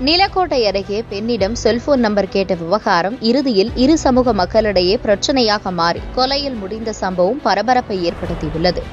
நிலக்கோட்டை அருகே பெண்ணிடம் cellphone number கேட்ட விவகாரம் இறுதியில் இரு சமூக மக்களிடையே பிரச்சினையாக மாறி கொலையில் முடிந்த சம்பவம் பரபரப்பை ஏற்படுத்தியுள்ளது.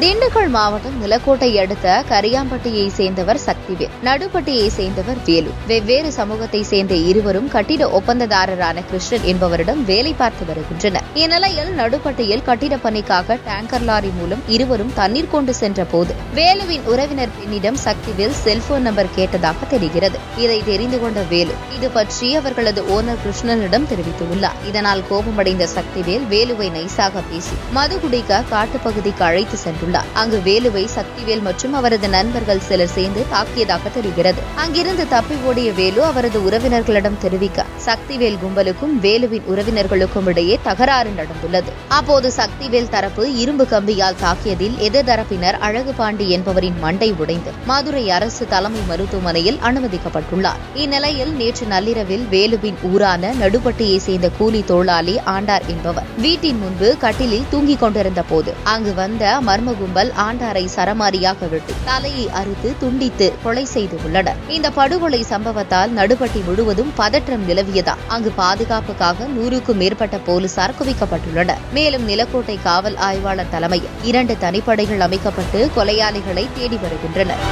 திண்டுக்கல் மாவட்டம் நிலக்கோட்டை அடுத்த கரியாம்பட்டியை சேர்ந்தவர் சக்திவேல், நடுப்பட்டியை சேர்ந்தவர் வேலு. வெவ்வேறு சமூகத்தை சேர்ந்த இருவரும் கட்டிட ஒப்பந்ததாரரான கிருஷ்ணன் என்பவரிடம் வேலை பார்த்து வருகின்றனர். இந்நிலையில் நடுப்பட்டியில் கட்டிடப் பணிக்காக டேங்கர் லாரி மூலம் இருவரும் தண்ணீர் கொண்டு சென்ற போது வேலுவின் உறவினர் பெண்ணிடம் சக்திவேல் செல்போன் நம்பர் கேட்டதாக தெரிகிறது. இதை தெரிந்து கொண்ட வேலு இது பற்றி அவர்களது ஓனர் கிருஷ்ணனிடம் தெரிவித்துள்ளார். இதனால் கோபமடைந்த சக்திவேல் வேலுவை நைசாக பேசி மது குடிக்க காட்டுப்பகுதிக்கு அழைத்து சென்றுள்ளார். அங்கு வேலுவை சக்திவேல் மற்றும் அவரது நண்பர்கள் சிலர் சேர்ந்து தாக்கியதாக தெரிகிறது. அங்கிருந்து தப்பி ஓடிய வேலு அவரது உறவினர்களிடம் தெரிவிக்க சக்திவேல் கும்பலுக்கும் வேலுவின் உறவினர்களுக்கும் இடையே தகராறு நடந்துள்ளது. அப்போது சக்திவேல் தரப்பு இரும்பு கம்பியால் தாக்கியதில் எதிர்தரப்பினர் அழகுபாண்டி என்பவரின் மண்டை உடைந்து மதுரை அரசு தலைமை மருத்துவமனையில் அனுமதிக்கப்பட்டுள்ளார். இந்நிலையில் நேற்று நள்ளிரவில் வேலுவின் ஊரான நடுப்பட்டியை சேர்ந்த கூலி தொழிலாளி ஆண்டார் என்பவர் வீட்டின் முன்பு கட்டிலில் தூங்கிக் கொண்டிருந்த போது அங்கு வந்த மர்ம கும்பல் ஆண்டாரை சரமாரியாக வெட்டி தலையை அறுத்து துண்டித்து கொலை செய்துள்ளனர். இந்த படுகொலை சம்பவத்தால் நடுப்பட்டி முழுவதும் பதற்றம் நிலவியதால் அங்கு பாதுகாப்புக்காக 100க்கும் மேற்பட்ட போலீசார் குவிக்கப்பட்டுள்ளனர். மேலும் நிலக்கோட்டை காவல் ஆய்வாளர் தலைமையில் 2 தனிப்படைகள் அமைக்கப்பட்டு கொலையாளிகளை தேடி வருகின்றனர்.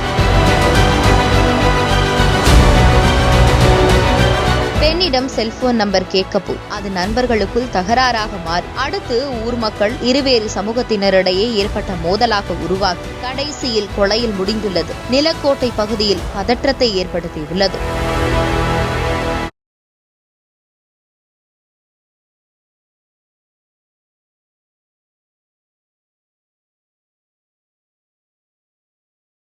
பெண்ணிடம் செல்போன் நம்பர் கேட்கப்போய் அது நண்பர்களுக்குள் தகராறாக மாறி அடுத்து ஊர் மக்கள் இருவேறு சமூகத்தினரிடையே ஏற்பட்ட மோதலாக உருவாகி கடைசியில் கொலையில் முடிந்துள்ளது நிலக்கோட்டை பகுதியில் பதற்றத்தை ஏற்படுத்தியுள்ளது.